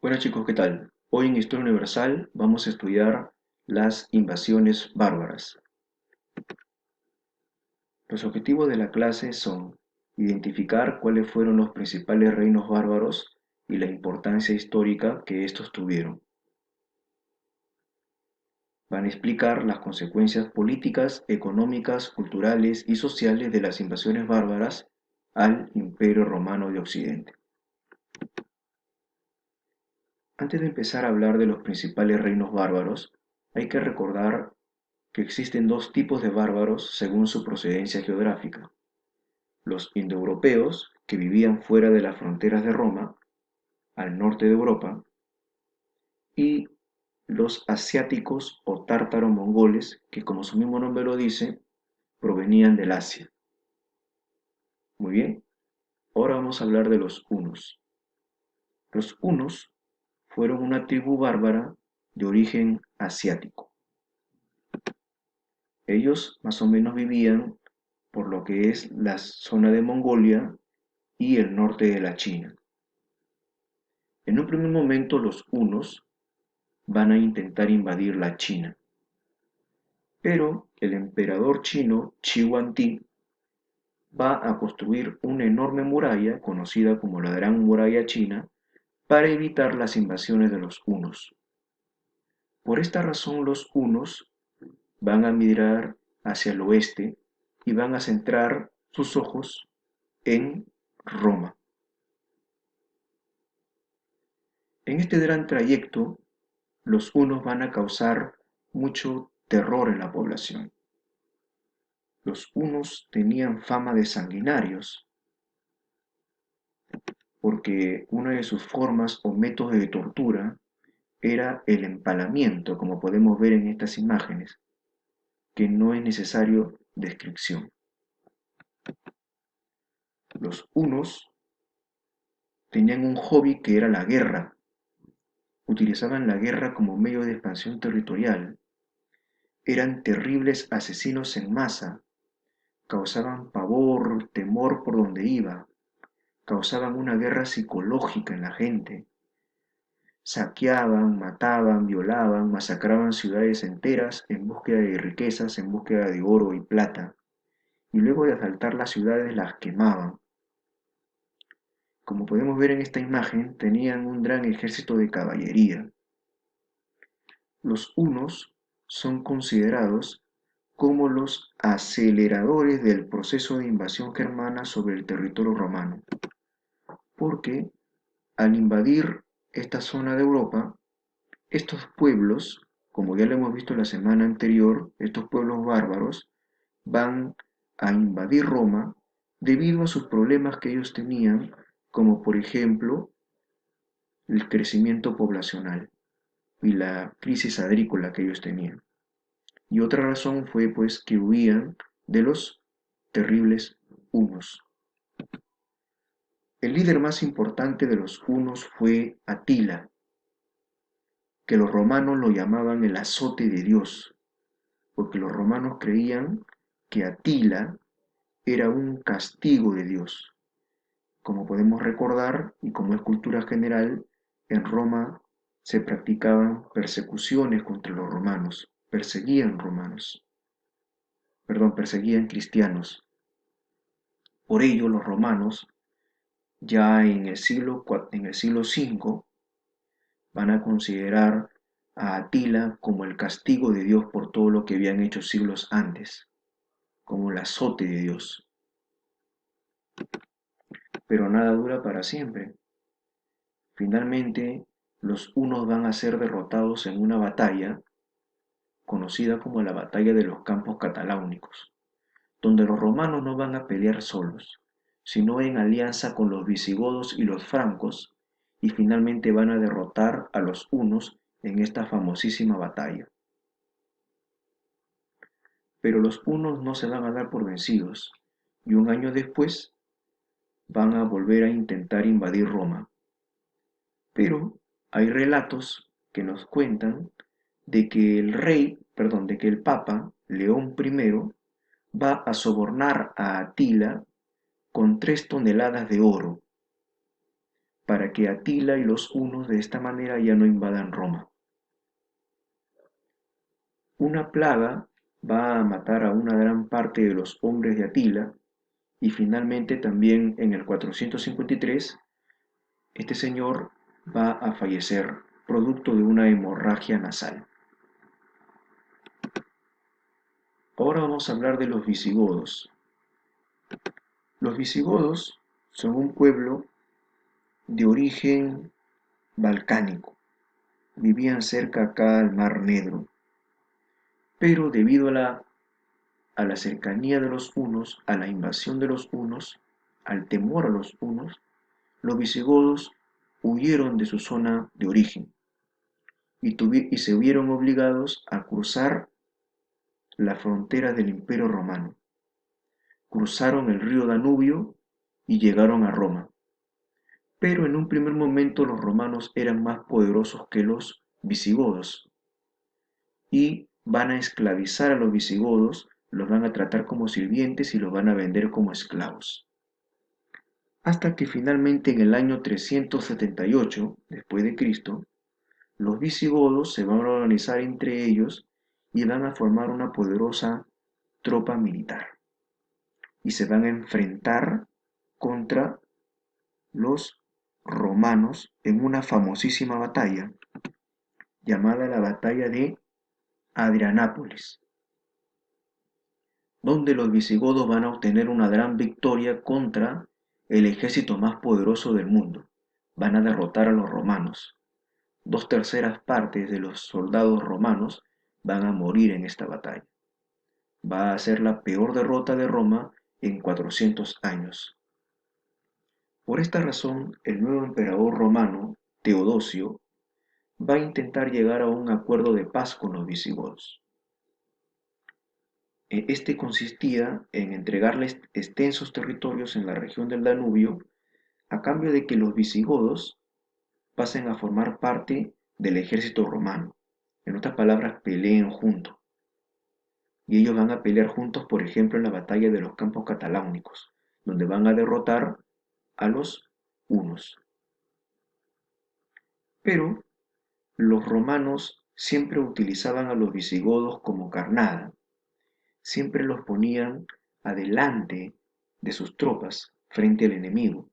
Bueno chicos, ¿qué tal? Hoy en Historia Universal vamos a estudiar las invasiones bárbaras. Los objetivos de la clase son identificar cuáles fueron los principales reinos bárbaros y la importancia histórica que estos tuvieron. Van a explicar las consecuencias políticas, económicas, culturales y sociales de las invasiones bárbaras al Imperio Romano de Occidente. Antes de empezar a hablar de los principales reinos bárbaros, hay que recordar que existen dos tipos de bárbaros según su procedencia geográfica: los indoeuropeos, que vivían fuera de las fronteras de Roma, al norte de Europa, y los asiáticos o tártaro-mongoles, que como su mismo nombre lo dice, provenían del Asia. Muy bien, ahora vamos a hablar de los hunos. Los hunos fueron una tribu bárbara de origen asiático. Ellos más o menos vivían por lo que es la zona de Mongolia y el norte de la China. En un primer momento los hunos van a intentar invadir la China, pero el emperador chino Shi Huangdi va a construir una enorme muralla conocida como la Gran Muralla China para evitar las invasiones de los hunos. Por esta razón los hunos van a migrar hacia el oeste y van a centrar sus ojos en Roma. En este gran trayecto, los hunos van a causar mucho terror en la población. Los hunos tenían fama de sanguinarios porque una de sus formas o métodos de tortura era el empalamiento, como podemos ver en estas imágenes, que no es necesario descripción. Los hunos tenían un hobby que era la guerra. Utilizaban la guerra como medio de expansión territorial. Eran terribles asesinos en masa. Causaban pavor, temor por donde iba. Causaban una guerra psicológica en la gente. Saqueaban, mataban, violaban, masacraban ciudades enteras en búsqueda de riquezas, en búsqueda de oro y plata, y luego de asaltar las ciudades las quemaban. Como podemos ver en esta imagen, tenían un gran ejército de caballería. Los hunos son considerados como los aceleradores del proceso de invasión germana sobre el territorio romano, porque al invadir esta zona de Europa, estos pueblos, como ya lo hemos visto la semana anterior, estos pueblos bárbaros van a invadir Roma debido a sus problemas que ellos tenían, como por ejemplo el crecimiento poblacional y la crisis agrícola que ellos tenían. Y otra razón fue pues que huían de los terribles hunos. El líder más importante de los hunos fue Atila, que los romanos lo llamaban el azote de Dios, porque los romanos creían que Atila era un castigo de Dios. Como podemos recordar, y como es cultura general, en Roma se practicaban persecuciones contra los romanos, perseguían cristianos. Por ello los romanos, ya en el siglo V, van a considerar a Atila como el castigo de Dios por todo lo que habían hecho siglos antes, como el azote de Dios. Pero nada dura para siempre. Finalmente, los hunos van a ser derrotados en una batalla conocida como la Batalla de los Campos Cataláunicos, donde los romanos no van a pelear solos, sino en alianza con los visigodos y los francos, y finalmente van a derrotar a los hunos en esta famosísima batalla. Pero los hunos no se van a dar por vencidos, y un año después van a volver a intentar invadir Roma. Pero hay relatos que nos cuentan de que el Papa León I va a sobornar a Atila con 3 toneladas de oro para que Atila y los hunos de esta manera ya no invadan Roma. Una plaga va a matar a una gran parte de los hombres de Atila y finalmente también en el 453 este señor va a fallecer producto de una hemorragia nasal. Ahora vamos a hablar de los visigodos. Los visigodos son un pueblo de origen balcánico. Vivían cerca acá al Mar Negro, pero debido a la cercanía de los hunos, a la invasión de los hunos, al temor a los hunos, los visigodos huyeron de su zona de origen y se vieron obligados a cruzar la frontera del Imperio Romano. Cruzaron el río Danubio y llegaron a Roma. Pero en un primer momento los romanos eran más poderosos que los visigodos y van a esclavizar a los visigodos, los van a tratar como sirvientes y los van a vender como esclavos. Hasta que finalmente en el año 378 después de Cristo, los visigodos se van a organizar entre ellos y van a formar una poderosa tropa militar y se van a enfrentar contra los romanos en una famosísima batalla llamada la batalla de Adrianápolis, donde los visigodos van a obtener una gran victoria contra el ejército más poderoso del mundo. Van a derrotar a los romanos. 2/3 partes de los soldados romanos van a morir en esta batalla. Va a ser la peor derrota de Roma en 400 años. Por esta razón, el nuevo emperador romano, Teodosio, va a intentar llegar a un acuerdo de paz con los visigodos. Este consistía en entregarles extensos territorios en la región del Danubio a cambio de que los visigodos pasen a formar parte del ejército romano. En otras palabras, peleen juntos. Y ellos van a pelear juntos, por ejemplo, en la batalla de los Campos Cataláunicos, donde van a derrotar a los hunos. Pero los romanos siempre utilizaban a los visigodos como carnada, siempre los ponían adelante de sus tropas frente al enemigo,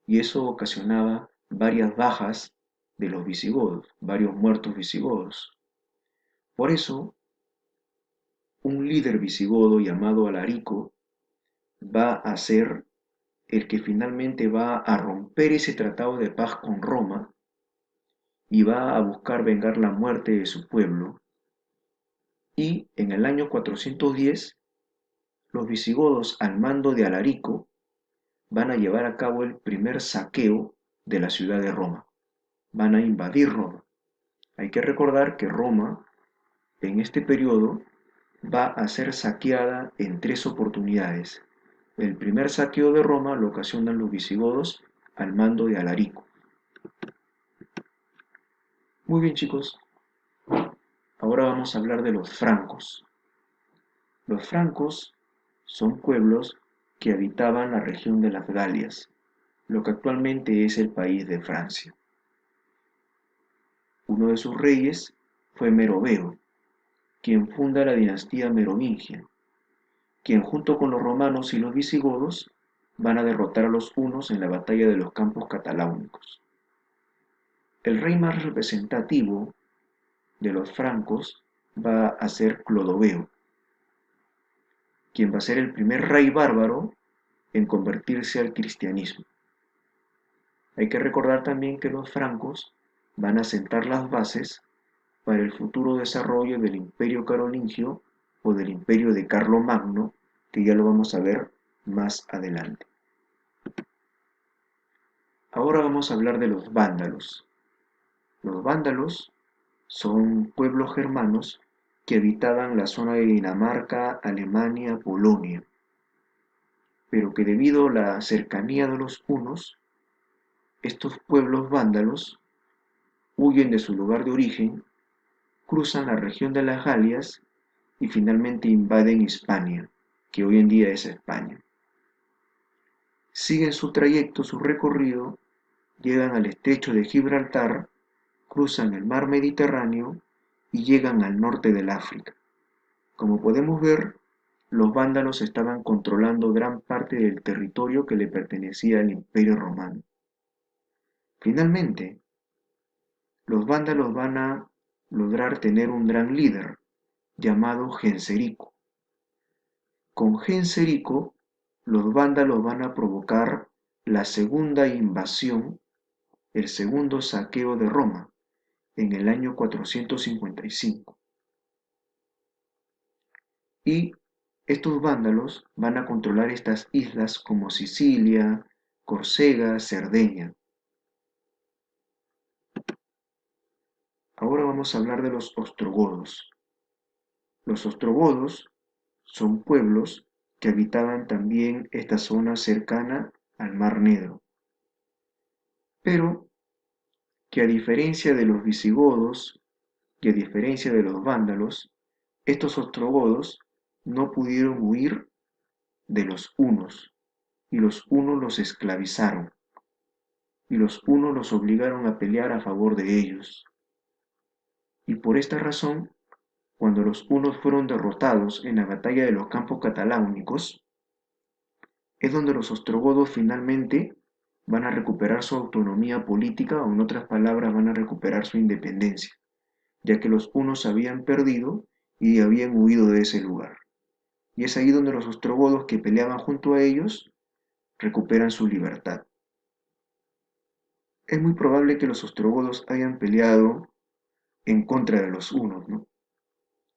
y eso ocasionaba varias bajas de los visigodos, varios muertos visigodos. Por eso, un líder visigodo llamado Alarico va a ser el que finalmente va a romper ese tratado de paz con Roma y va a buscar vengar la muerte de su pueblo. Y en el año 410, los visigodos al mando de Alarico van a llevar a cabo el primer saqueo de la ciudad de Roma. Van a invadir Roma. Hay que recordar que Roma en este periodo va a ser saqueada en 3 oportunidades. El primer saqueo de Roma lo ocasionan los visigodos al mando de Alarico. Muy bien, chicos, ahora vamos a hablar de los francos. Los francos son pueblos que habitaban la región de las Galias, lo que actualmente es el país de Francia. Uno de sus reyes fue Meroveo, quien funda la dinastía merovingia, quien junto con los romanos y los visigodos van a derrotar a los hunos en la batalla de los Campos Cataláunicos. El rey más representativo de los francos va a ser Clodoveo, quien va a ser el primer rey bárbaro en convertirse al cristianismo. Hay que recordar también que los francos van a sentar las bases para el futuro desarrollo del Imperio Carolingio o del Imperio de Carlomagno, que ya lo vamos a ver más adelante. Ahora vamos a hablar de los vándalos. Los vándalos son pueblos germanos que habitaban la zona de Dinamarca, Alemania, Polonia, pero que debido a la cercanía de los hunos, estos pueblos vándalos huyen de su lugar de origen, cruzan la región de las Galias y finalmente invaden Hispania, que hoy en día es España. Siguen su trayecto, su recorrido, llegan al estrecho de Gibraltar, cruzan el mar Mediterráneo y llegan al norte del África. Como podemos ver, los vándalos estaban controlando gran parte del territorio que le pertenecía al Imperio Romano. Finalmente, los vándalos van a lograr tener un gran líder llamado Genserico. Con Genserico, los vándalos van a provocar la segunda invasión, el segundo saqueo de Roma, en el año 455. Y estos vándalos van a controlar estas islas como Sicilia, Córcega, Cerdeña. Ahora vamos a hablar de los ostrogodos. Los ostrogodos son pueblos que habitaban también esta zona cercana al Mar Negro, pero que a diferencia de los visigodos y a diferencia de los vándalos, estos ostrogodos no pudieron huir de los hunos, y los hunos los esclavizaron, y los hunos los obligaron a pelear a favor de ellos. Y por esta razón, cuando los hunos fueron derrotados en la batalla de los Campos Cataláunicos, es donde los ostrogodos finalmente van a recuperar su autonomía política, o en otras palabras van a recuperar su independencia, ya que los hunos habían perdido y habían huido de ese lugar. Y es ahí donde los ostrogodos que peleaban junto a ellos recuperan su libertad. Es muy probable que los ostrogodos hayan peleado en contra de los hunos, ¿no?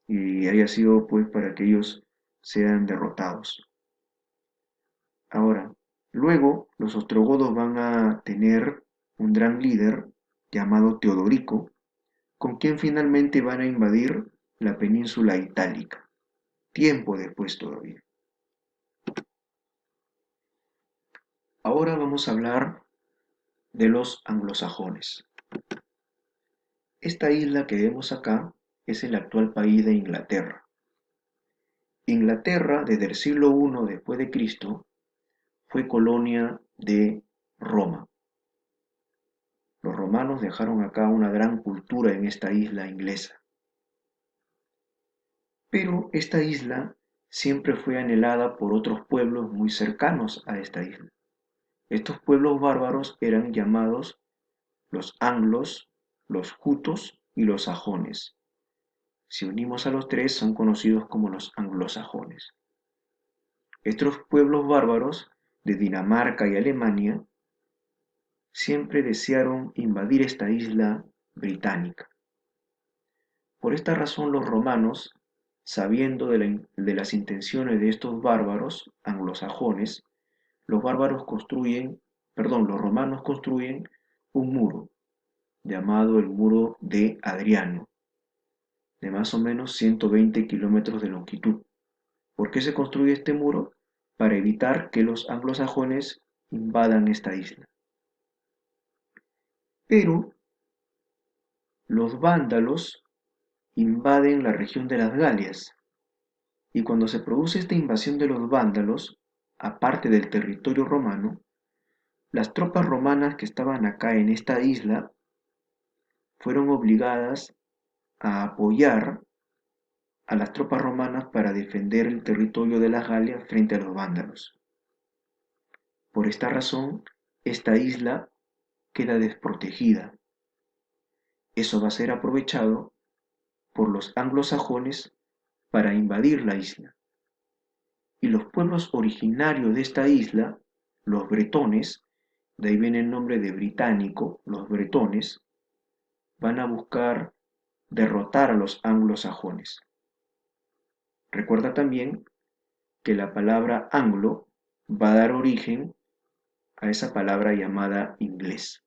Y haya sido pues para que ellos sean derrotados. Ahora, luego los ostrogodos van a tener un gran líder llamado Teodorico, con quien finalmente van a invadir la península itálica, tiempo después todavía. Ahora vamos a hablar de los anglosajones. Esta isla que vemos acá es el actual país de Inglaterra. Inglaterra, desde el siglo I después de Cristo, fue colonia de Roma. Los romanos dejaron acá una gran cultura en esta isla inglesa. Pero esta isla siempre fue anhelada por otros pueblos muy cercanos a esta isla. Estos pueblos bárbaros eran llamados los anglos, los jutos y los sajones. Si unimos a los tres, son conocidos como los anglosajones. Estos pueblos bárbaros de Dinamarca y Alemania siempre desearon invadir esta isla británica. Por esta razón los romanos, sabiendo de las intenciones de estos bárbaros anglosajones, los romanos construyen un muro llamado el muro de Adriano, de más o menos 120 kilómetros de longitud. ¿Por qué se construye este muro? Para evitar que los anglosajones invadan esta isla. Pero los vándalos invaden la región de las Galias, y cuando se produce esta invasión de los vándalos, aparte del territorio romano, las tropas romanas que estaban acá en esta isla fueron obligadas a apoyar a las tropas romanas para defender el territorio de las Galias frente a los vándalos. Por esta razón, esta isla queda desprotegida. Eso va a ser aprovechado por los anglosajones para invadir la isla. Y los pueblos originarios de esta isla, los bretones, de ahí viene el nombre de británico, los bretones, van a buscar derrotar a los anglosajones. Recuerda también que la palabra anglo va a dar origen a esa palabra llamada inglés.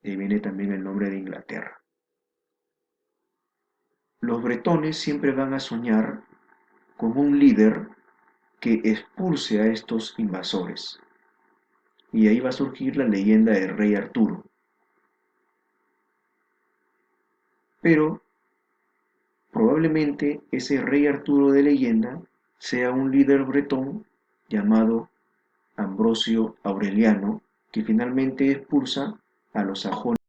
De ahí viene también el nombre de Inglaterra. Los bretones siempre van a soñar con un líder que expulse a estos invasores. Y ahí va a surgir la leyenda del rey Arturo. Pero probablemente ese rey Arturo de leyenda sea un líder bretón llamado Ambrosio Aureliano que finalmente expulsa a los sajones